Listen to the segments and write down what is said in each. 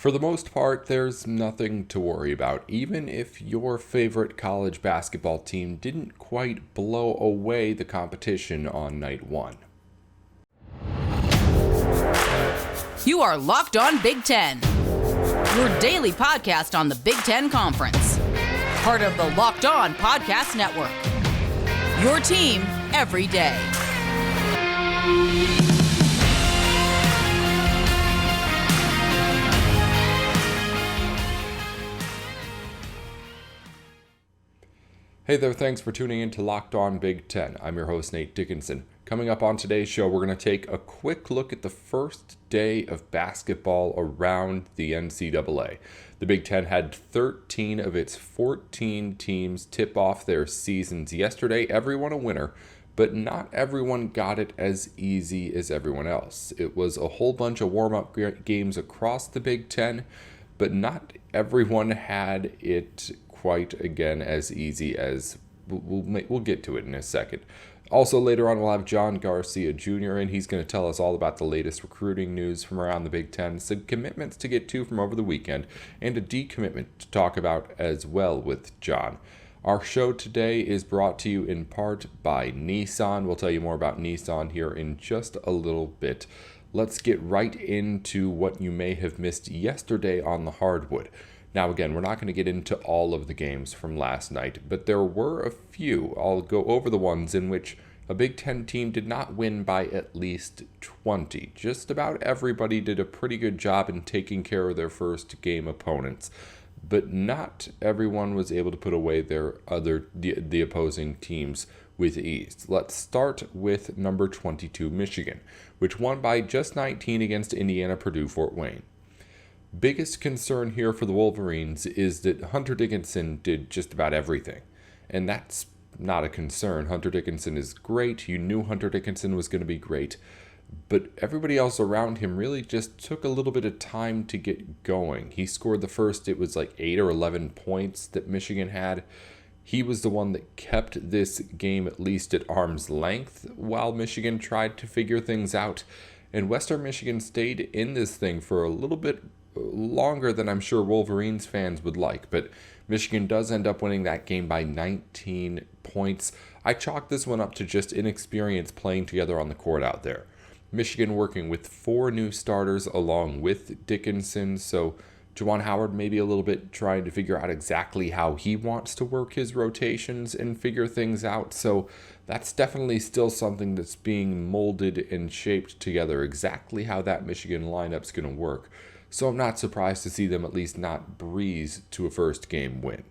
For the most part, there's nothing to worry about, even if your favorite college basketball team didn't quite blow away the competition on night one. You are Locked On Big Ten, your daily podcast on the Big Ten Conference. Part of the Locked On Podcast Network, your team every day. Hey there, thanks for tuning in to Locked On Big Ten. I'm your host, Nate Dickinson. Coming up on today's show, we're going to take a quick look at the first day of basketball around the NCAA. The Big Ten had 13 of its 14 teams tip off their seasons yesterday, everyone a winner, but not everyone got it as easy as everyone else. It was a whole bunch of warm-up games across the Big Ten, but not everyone had it quite again as easy as we'll get to it in a second. Also later on we'll have John Garcia Jr. and he's going to tell us all about the latest recruiting news from around the Big Ten, some commitments to get to from over the weekend, and a decommitment to talk about as well with John. Our show today is brought to you in part by Nissan. We'll tell you more about Nissan here in just a little bit. Let's get right into what you may have missed yesterday on the hardwood. Now, again, we're not going to get into all of the games from last night, but there were a few. I'll go over the ones in which a Big Ten team did not win by at least 20. Just about everybody did a pretty good job in taking care of their first game opponents, but not everyone was able to put away the opposing teams with ease. Let's start with number 22, Michigan, which won by just 19 against Indiana, Purdue, Fort Wayne. Biggest concern here for the Wolverines is that Hunter Dickinson did just about everything, and that's not a concern. Hunter Dickinson is great. You knew Hunter Dickinson was going to be great, but everybody else around him really just took a little bit of time to get going. He scored the first, it was like 8 or 11 points that Michigan had. He was the one that kept this game at least at arm's length while Michigan tried to figure things out, and Western Michigan stayed in this thing for a little bit longer than I'm sure Wolverines fans would like, but Michigan does end up winning that game by 19 points. I chalk this one up to just inexperience playing together on the court out there. Michigan working with 4 new starters along with Dickinson, so Juwan Howard maybe a little bit trying to figure out exactly how he wants to work his rotations and figure things out, so that's definitely still something that's being molded and shaped together, exactly how that Michigan lineup's going to work. So I'm not surprised to see them at least not breeze to a first game win.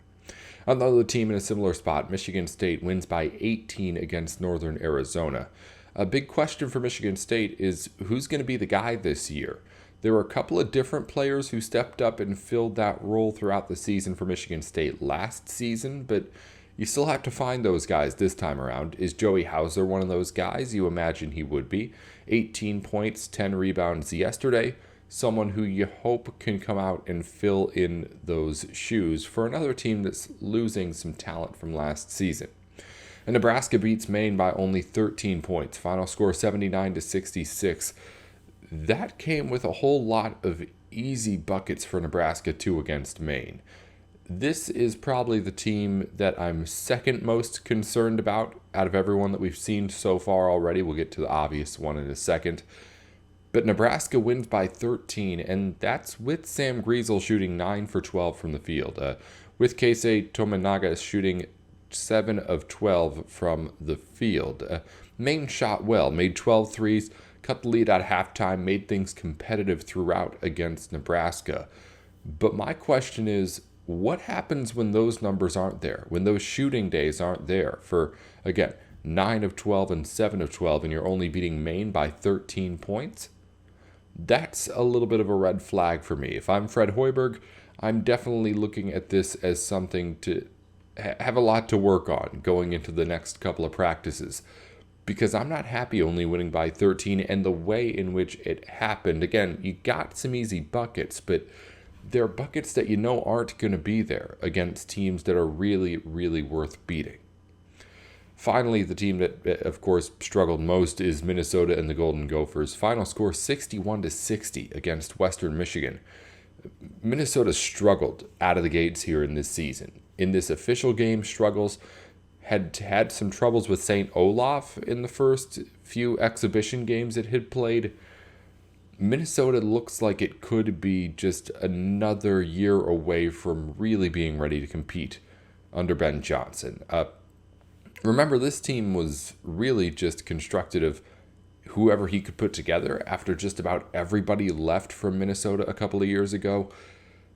Another team in a similar spot, Michigan State, wins by 18 against Northern Arizona. A big question for Michigan State is who's going to be the guy this year? There were a couple of different players who stepped up and filled that role throughout the season for Michigan State last season, but you still have to find those guys this time around. Is Joey Hauser one of those guys? You imagine he would be. 18 points, 10 rebounds yesterday. Someone who you hope can come out and fill in those shoes for another team that's losing some talent from last season. And Nebraska beats Maine by only 13 points. Final score 79-66. That came with a whole lot of easy buckets for Nebraska too against Maine. This is probably the team that I'm second most concerned about out of everyone that we've seen so far already. We'll get to the obvious one in a second. But Nebraska wins by 13, and that's with Sam Griesel shooting 9 for 12 from the field. With Keisei Tominaga shooting 7 of 12 from the field. Maine shot well, made 12 threes, cut the lead at halftime, made things competitive throughout against Nebraska. But my question is, what happens when those numbers aren't there? When those shooting days aren't there for, again, 9 of 12 and 7 of 12, and you're only beating Maine by 13 points? That's a little bit of a red flag for me. If I'm Fred Hoiberg, I'm definitely looking at this as something to have a lot to work on going into the next couple of practices, because I'm not happy only winning by 13, and the way in which it happened. Again, you got some easy buckets, but they're buckets that you know aren't going to be there against teams that are really, really worth beating. Finally, the team that, of course, struggled most is Minnesota and the Golden Gophers. Final score 61-60 against Western Michigan. Minnesota struggled out of the gates here in this season. In this official game, struggles had some troubles with St. Olaf in the first few exhibition games it had played. Minnesota looks like it could be just another year away from really being ready to compete under Ben Johnson. Remember, this team was really just constructed of whoever he could put together after just about everybody left from Minnesota a couple of years ago.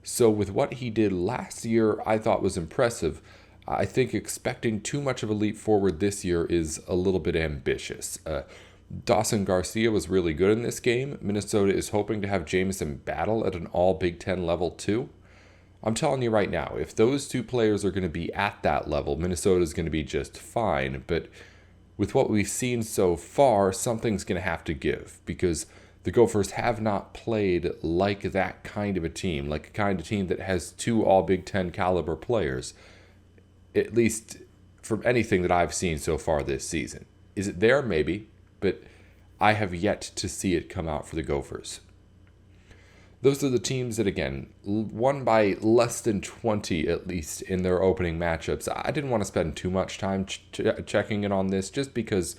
So with what he did last year, I thought was impressive. I think expecting too much of a leap forward this year is a little bit ambitious. Dawson Garcia was really good in this game. Minnesota is hoping to have Jamison Battle at an all Big Ten level too. I'm telling you right now, if those two players are going to be at that level, Minnesota is going to be just fine. But with what we've seen so far, something's going to have to give, because the Gophers have not played like that kind of a team, like a kind of team that has two all Big Ten caliber players, at least from anything that I've seen so far this season. Is it there? Maybe. But I have yet to see it come out for the Gophers. Those are the teams that, again, won by less than 20 at least in their opening matchups. I didn't want to spend too much time checking in on this, just because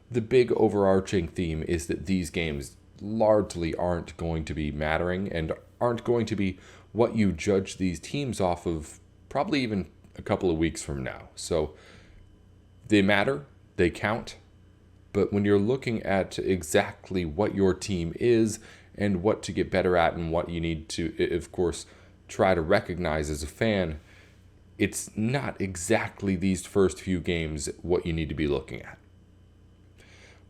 the big overarching theme is that these games largely aren't going to be mattering and aren't going to be what you judge these teams off of probably even a couple of weeks from now. So they matter, they count. But when you're looking at exactly what your team is and what to get better at and what you need to, of course, try to recognize as a fan, it's not exactly these first few games what you need to be looking at.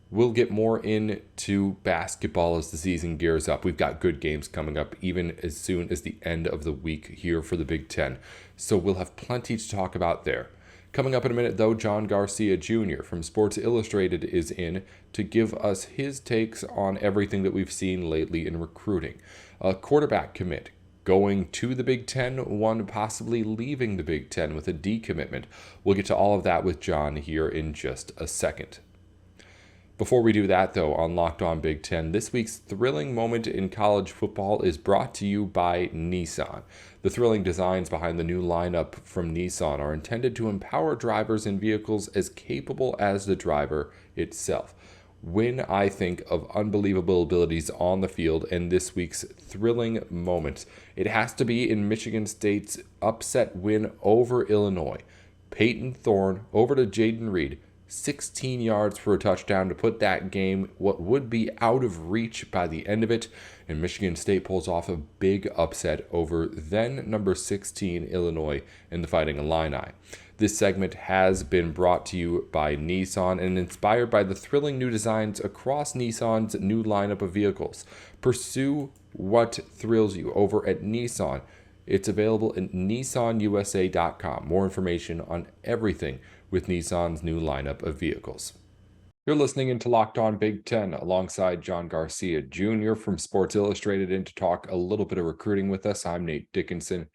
We'll get more into basketball as the season gears up. We've got good games coming up even as soon as the end of the week here for the Big Ten. So we'll have plenty to talk about there. Coming up in a minute, though, John Garcia Jr. from Sports Illustrated is in to give us his takes on everything that we've seen lately in recruiting. A quarterback commit going to the Big Ten, one possibly leaving the Big Ten with a decommitment. We'll get to all of that with John here in just a second. Before we do that, though, on Locked On Big Ten, this week's thrilling moment in college football is brought to you by Nissan. The thrilling designs behind the new lineup from Nissan are intended to empower drivers in vehicles as capable as the driver itself. When I think of unbelievable abilities on the field and this week's thrilling moments, it has to be in Michigan State's upset win over Illinois. Peyton Thorne over to Jaden Reed, 16 yards for a touchdown to put that game what would be out of reach by the end of it, and Michigan State pulls off a big upset over then number 16 Illinois in the Fighting Illini. This segment has been brought to you by Nissan and inspired by the thrilling new designs across Nissan's new lineup of vehicles. Pursue what thrills you over at Nissan. It's available at nissanusa.com. More information on everything with Nissan's new lineup of vehicles. You're listening into Locked On Big Ten alongside John Garcia Jr. from Sports Illustrated, in to talk a little bit of recruiting with us. I'm Nate Dickinson.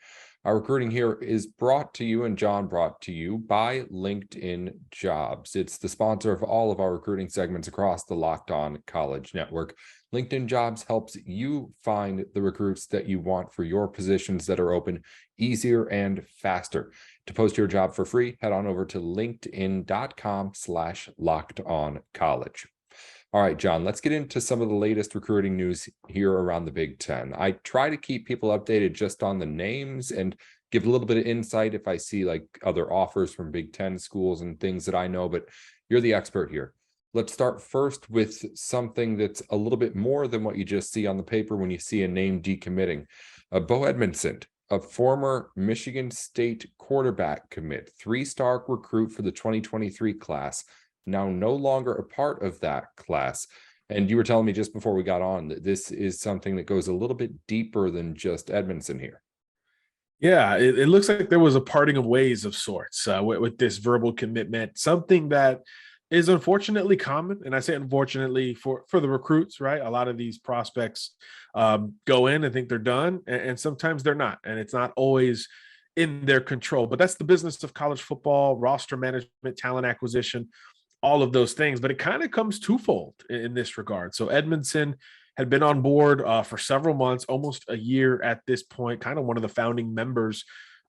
Our recruiting here is brought to you, and John brought to you, by LinkedIn Jobs. It's the sponsor of all of our recruiting segments across the Locked On College Network. LinkedIn Jobs helps you find the recruits that you want for your positions that are open easier and faster. To post your job for free, head on over to linkedin.com/lockedoncollege. All right, John, let's get into some of the latest recruiting news here around the Big Ten. I try to keep people updated just on the names and give a little bit of insight if I see like other offers from Big Ten schools and things that I know, but you're the expert here. Let's start first with something that's a little bit more than what you just see on the paper when you see a name decommitting. Bo Edmundson, a former Michigan State quarterback commit, 3-star recruit for the 2023 class, now no longer a part of that class. And you were telling me just before we got on that this is something that goes a little bit deeper than just Edmundson here. Yeah, it looks like there was a parting of ways of sorts with this verbal commitment, something that is unfortunately common. And I say unfortunately for the recruits, right? A lot of these prospects go in and think they're done, and sometimes they're not. And it's not always in their control. But that's the business of college football, roster management, talent acquisition, all of those things. But it kind of comes twofold in this regard. So Edmundson had been on board for several months, almost a year at this point, kind of one of the founding members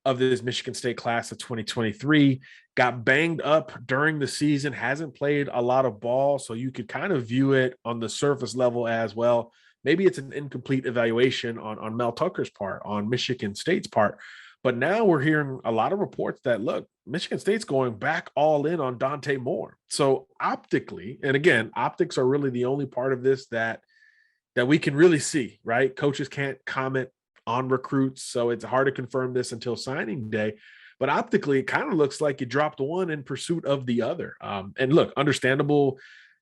of this Michigan State class of 2023, got banged up during the season, hasn't played a lot of ball. So you could kind of view it on the surface level as well. Maybe it's an incomplete evaluation on Mel Tucker's part, on Michigan State's part. But now we're hearing a lot of reports that, look, Michigan State's going back all in on Dante Moore. So optically, and again, optics are really the only part of this that we can really see, right? Coaches can't comment on recruits, so it's hard to confirm this until signing day. But optically, it kind of looks like you dropped one in pursuit of the other. And look, understandable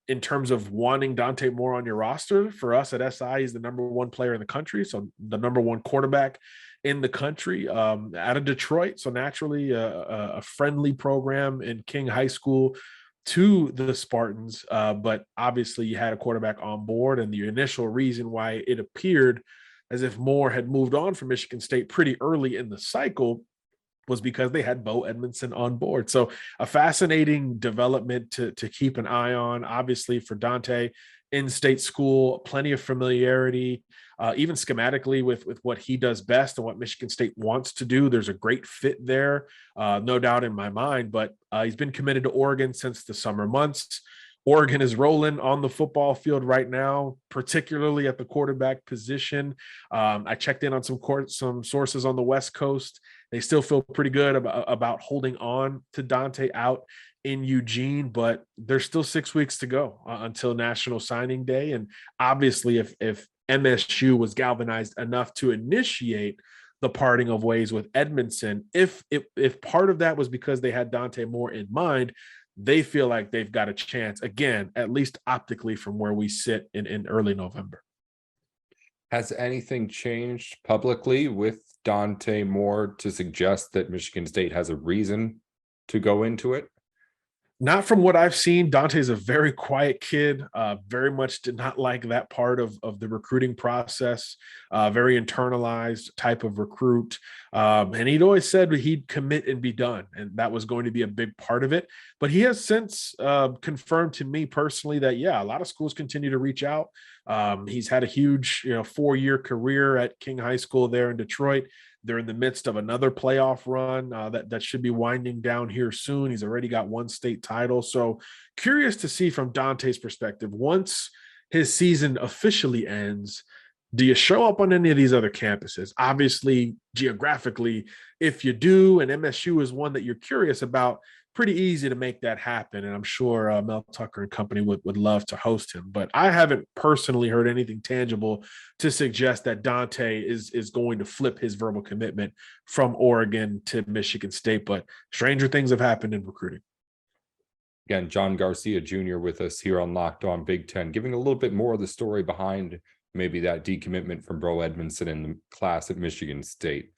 in terms of wanting Dante Moore on your roster. For us at SI, he's the number one player in the country, so the number one quarterback in the country, out of Detroit. So naturally, a friendly program in King High School to the Spartans. But obviously, you had a quarterback on board, and the initial reason why it appeared as if Moore had moved on from Michigan State pretty early in the cycle was because they had Bo Edmundson on board. So a fascinating development to keep an eye on. Obviously for Dante, in-state school, plenty of familiarity, even schematically with what he does best and what Michigan State wants to do. There's a great fit there, no doubt in my mind, but he's been committed to Oregon since the summer months. Oregon is rolling on the football field right now, particularly at the quarterback position. I checked in on some sources on the West Coast. They still feel pretty good about holding on to Dante out in Eugene, but there's still 6 weeks to go until National Signing Day. And obviously, if MSU was galvanized enough to initiate the parting of ways with Edmundson, if part of that was because they had Dante Moore in mind, they feel like they've got a chance, again, at least optically from where we sit in early November. Has anything changed publicly with Dante Moore to suggest that Michigan State has a reason to go into it? Not from what I've seen. Dante's a very quiet kid, very much did not like that part of the recruiting process, very internalized type of recruit. And he'd always said he'd commit and be done, and that was going to be a big part of it. But he has since confirmed to me personally that, yeah, a lot of schools continue to reach out. He's had a huge, 4-year career at King High School there in Detroit. They're in the midst of another playoff run that should be winding down here soon. He's already got one state title. So curious to see from Dante's perspective, once his season officially ends, do you show up on any of these other campuses? Obviously, geographically, if you do, and MSU is one that you're curious about, pretty easy to make that happen. And I'm sure Mel Tucker and company would love to host him. But I haven't personally heard anything tangible to suggest that Dante is going to flip his verbal commitment from Oregon to Michigan State. But stranger things have happened in recruiting. Again, John Garcia Jr. with us here on Locked On Big Ten, giving a little bit more of the story behind maybe that decommitment from Bo Edmundson in the class at Michigan State.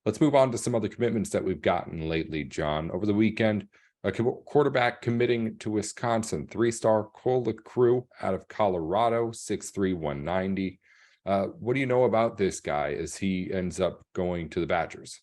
Let's move on to some other commitments that we've gotten lately, John. Over the weekend, a quarterback committing to Wisconsin, 3-star Cole Crew out of Colorado, 6'3", 190. What do you know about this guy as he ends up going to the Badgers?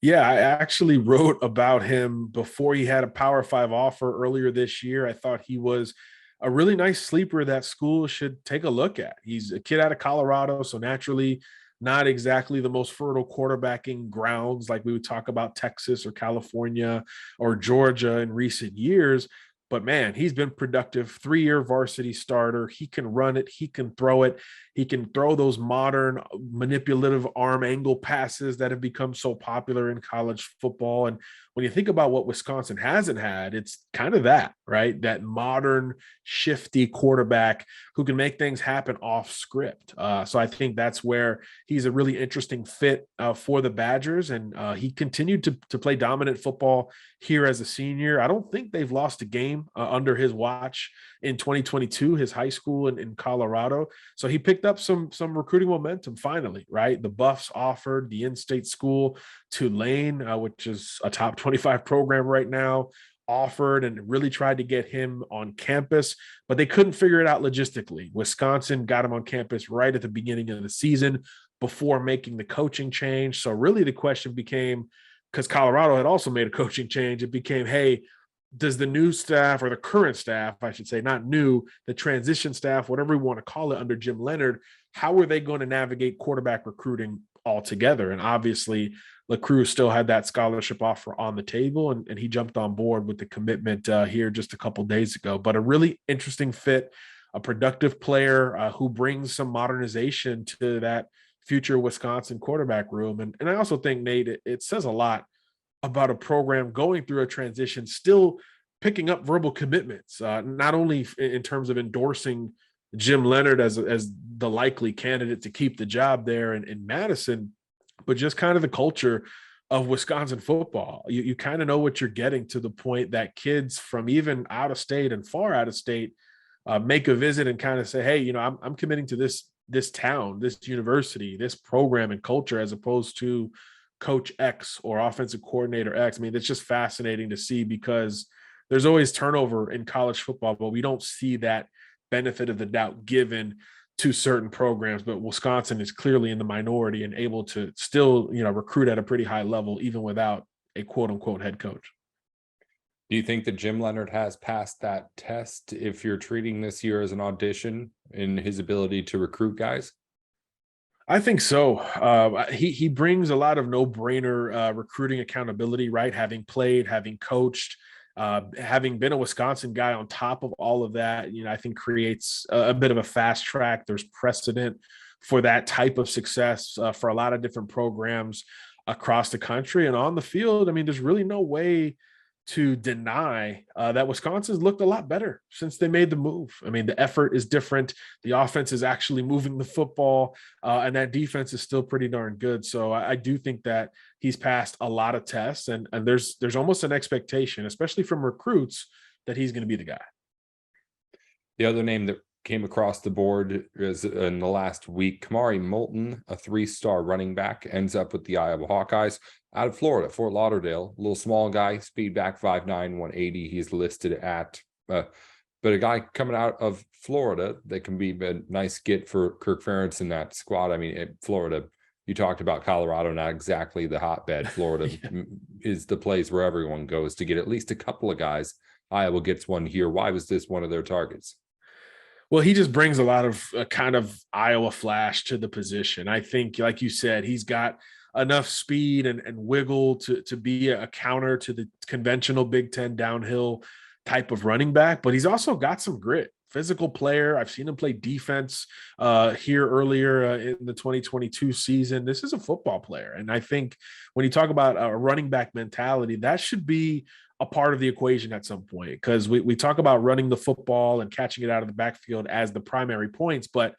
Yeah, I actually wrote about him before he had a Power 5 offer earlier this year. I thought he was a really nice sleeper that school should take a look at. He's a kid out of Colorado, so naturally not exactly the most fertile quarterbacking grounds like we would talk about Texas or California or Georgia in recent years. But man, he's been productive, 3-year varsity starter. He can run it. He can throw it. He can throw those modern manipulative arm angle passes that have become so popular in college football. And when you think about what Wisconsin hasn't had, it's kind of that, right? That modern, shifty quarterback who can make things happen off script. So I think that's where he's a really interesting fit for the Badgers. And he continued to play dominant football here as a senior. I don't think they've lost a game under his watch in 2022, his high school in Colorado. So he picked up some recruiting momentum finally, right? The Buffs offered the in-state school, Tulane, which is a top 25 program right now, offered and really tried to get him on campus, but they couldn't figure it out logistically. Wisconsin got him on campus right at the beginning of the season before making the coaching change. So really the question became, because Colorado had also made a coaching change, it became, hey, does the new staff, or the current staff, I should say, not new, the transition staff, whatever we want to call it under Jim Leonhard, how are they going to navigate quarterback recruiting altogether? And obviously, LaCruz still had that scholarship offer on the table, and he jumped on board with the commitment here just a couple days ago. But a really interesting fit, a productive player who brings some modernization to that future Wisconsin quarterback room. And I also think, Nate, it says a lot about a program going through a transition, still picking up verbal commitments, not only in terms of endorsing Jim Leonhard as the likely candidate to keep the job there in Madison, but just kind of the culture of Wisconsin football. You kind of know what you're getting, to the point that kids from even out of state and far out of state make a visit and kind of say, hey, you know, I'm committing to this town, this university, this program and culture, as opposed to Coach X or offensive coordinator X. I mean, it's just fascinating to see, because there's always turnover in college football, but we don't see that benefit of the doubt given to certain programs. But Wisconsin is clearly in the minority and able to still, you know, recruit at a pretty high level, even without a quote unquote head coach. Do you think that Jim Leonhard has passed that test, if you're treating this year as an audition, in his ability to recruit guys? I think so. He brings a lot of no-brainer recruiting accountability, right? Having played, having coached, having been a Wisconsin guy on top of all of that, you know, I think creates a bit of a fast track. There's precedent for that type of success for a lot of different programs across the country. And on the field, I mean, there's really no way to deny that Wisconsin's looked a lot better since they made the move. I mean, the effort is different. The offense is actually moving the football, and that defense is still pretty darn good. So I do think that he's passed a lot of tests, and there's almost an expectation, especially from recruits, that he's going to be the guy. The other name that came across the board is in the last week, Kamari Moulton, a 3-star running back, ends up with the Iowa Hawkeyes out of Florida, Fort Lauderdale. A little small guy, speed back 5'9", 180. He's listed at, but a guy coming out of Florida that can be a nice get for Kirk Ferentz in that squad. I mean, Florida, you talked about Colorado, not exactly the hotbed. Florida yeah. is the place where everyone goes to get at least a couple of guys. Iowa gets one here. Why was this one of their targets? Well, he just brings a lot of kind of Iowa flash to the position. I think, like you said, he's got enough speed and wiggle to be a counter to the conventional Big Ten downhill type of running back, but he's also got some grit. Physical player. I've seen him play defense here earlier in the 2022 season. This is a football player. And I think when you talk about a running back mentality, that should be a part of the equation at some point, because we talk about running the football and catching it out of the backfield as the primary points. But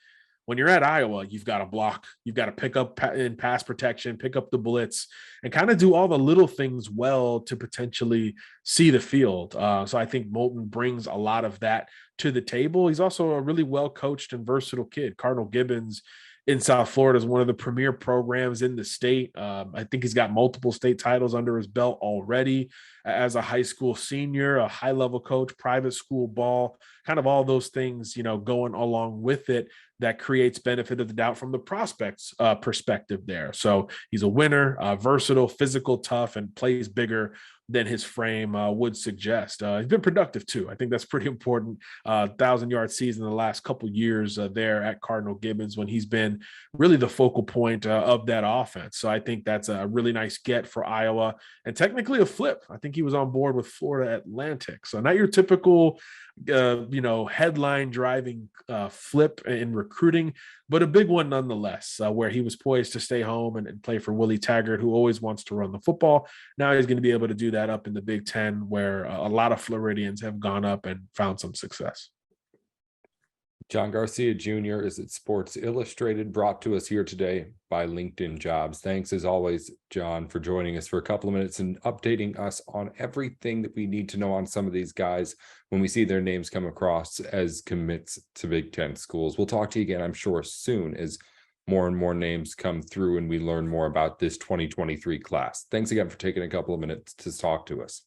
when you're at Iowa, you've got to block, you've got to pick up in pass protection, pick up the blitz, and kind of do all the little things well to potentially see the field. So I think Moulton brings a lot of that to the table. He's also a really well-coached and versatile kid. Cardinal Gibbons in South Florida is one of the premier programs in the state. I think he's got multiple state titles under his belt already as a high school senior, a high-level coach, private school ball, kind of all those things, you know, going along with it that creates benefit of the doubt from the prospects perspective there. So he's a winner, versatile, physical, tough, and plays bigger than his frame would suggest. He's been productive too. I think that's pretty important. 1,000-yard season in the last couple years there at Cardinal Gibbons, when he's been really the focal point of that offense. So I think that's a really nice get for Iowa, and technically a flip. I think he was on board with Florida Atlantic. So not your typical headline driving flip in recruiting, but a big one nonetheless, where he was poised to stay home and play for Willie Taggart, who always wants to run the football. Now he's going to be able to do that up in the Big Ten, where a lot of Floridians have gone up and found some success. John Garcia Jr. is at Sports Illustrated, brought to us here today by LinkedIn Jobs. Thanks as always, John, for joining us for a couple of minutes and updating us on everything that we need to know on some of these guys when we see their names come across as commits to Big Ten schools. We'll talk to you again, I'm sure, soon as more and more names come through and we learn more about this 2023 class. Thanks again for taking a couple of minutes to talk to us.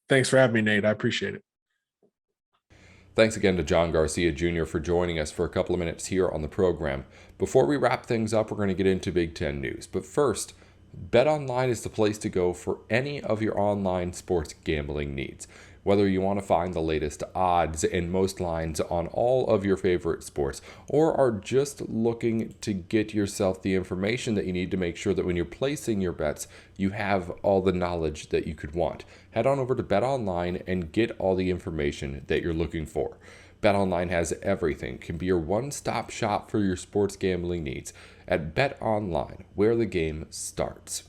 Thanks for having me, Nate. I appreciate it. Thanks again to John Garcia Jr. for joining us for a couple of minutes here on the program. Before we wrap things up, we're going to get into Big Ten news. But first, BetOnline is the place to go for any of your online sports gambling needs. Whether you want to find the latest odds and most lines on all of your favorite sports, or are just looking to get yourself the information that you need to make sure that when you're placing your bets, you have all the knowledge that you could want, head on over to BetOnline and get all the information that you're looking for. BetOnline has everything, can be your one-stop shop for your sports gambling needs at BetOnline, where the game starts.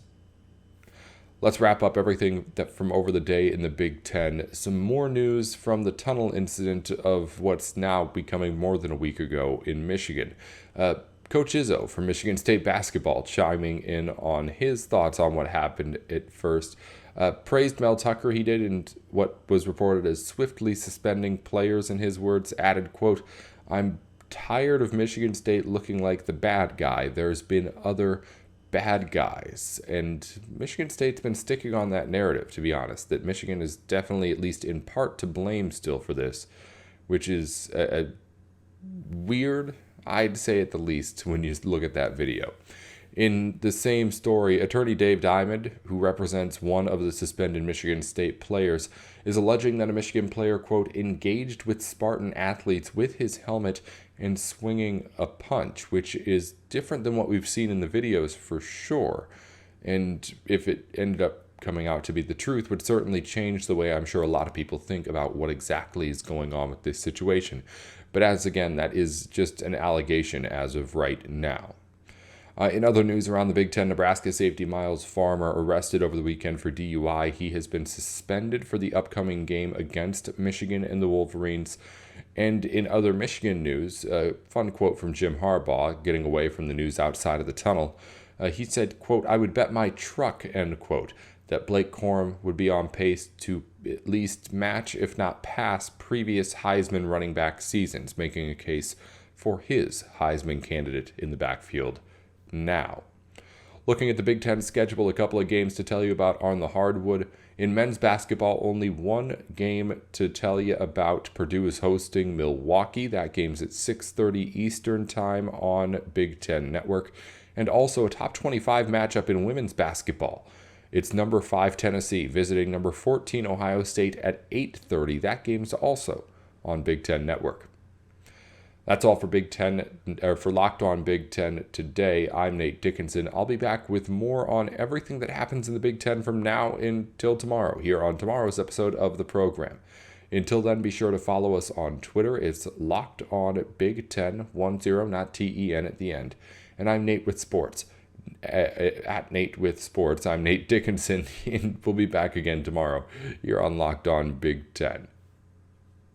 Let's wrap up everything that from over the day in the Big Ten. Some more news from the tunnel incident of what's now becoming more than a week ago in Michigan. Coach Izzo from Michigan State basketball chiming in on his thoughts on what happened at first. Praised Mel Tucker, he did, and what was reported as swiftly suspending players, in his words, added, quote, "I'm tired of Michigan State looking like the bad guy. There's been other bad guys." And Michigan State's been sticking on that narrative, to be honest, that Michigan is definitely, at least in part, to blame still for this, which is a weird, I'd say at the least, when you look at that video. In the same story, attorney Dave Diamond, who represents one of the suspended Michigan State players, is alleging that a Michigan player, quote, "engaged with Spartan athletes with his helmet and swinging a punch," which is different than what we've seen in the videos for sure. And if it ended up coming out to be the truth, would certainly change the way I'm sure a lot of people think about what exactly is going on with this situation. But as again, that is just an allegation as of right now. In other news around the Big Ten, Nebraska safety Miles Farmer arrested over the weekend for DUI. He has been suspended for the upcoming game against Michigan and the Wolverines. And in other Michigan news, a fun quote from Jim Harbaugh, getting away from the news outside of the tunnel. He said, quote, "I would bet my truck," end quote, that Blake Corum would be on pace to at least match, if not pass, previous Heisman running back seasons, making a case for his Heisman candidate in the backfield now. Looking at the Big Ten schedule, a couple of games to tell you about on the hardwood. In men's basketball, only one game to tell you about. Purdue is hosting Milwaukee. That game's at 6:30 Eastern Time on Big Ten Network. And also a top 25 matchup in women's basketball. It's number 5 Tennessee visiting number 14 Ohio State at 8:30. That game's also on Big Ten Network. That's all for Big Ten, or for Locked On Big Ten today. I'm Nate Dickinson. I'll be back with more on everything that happens in the Big Ten from now until tomorrow, here on tomorrow's episode of the program. Until then, be sure to follow us on Twitter. It's Locked On Big Ten 10, not TEN at the end. And I'm Nate with Sports. At Nate with Sports. I'm Nate Dickinson, and we'll be back again tomorrow here on Locked On Big Ten.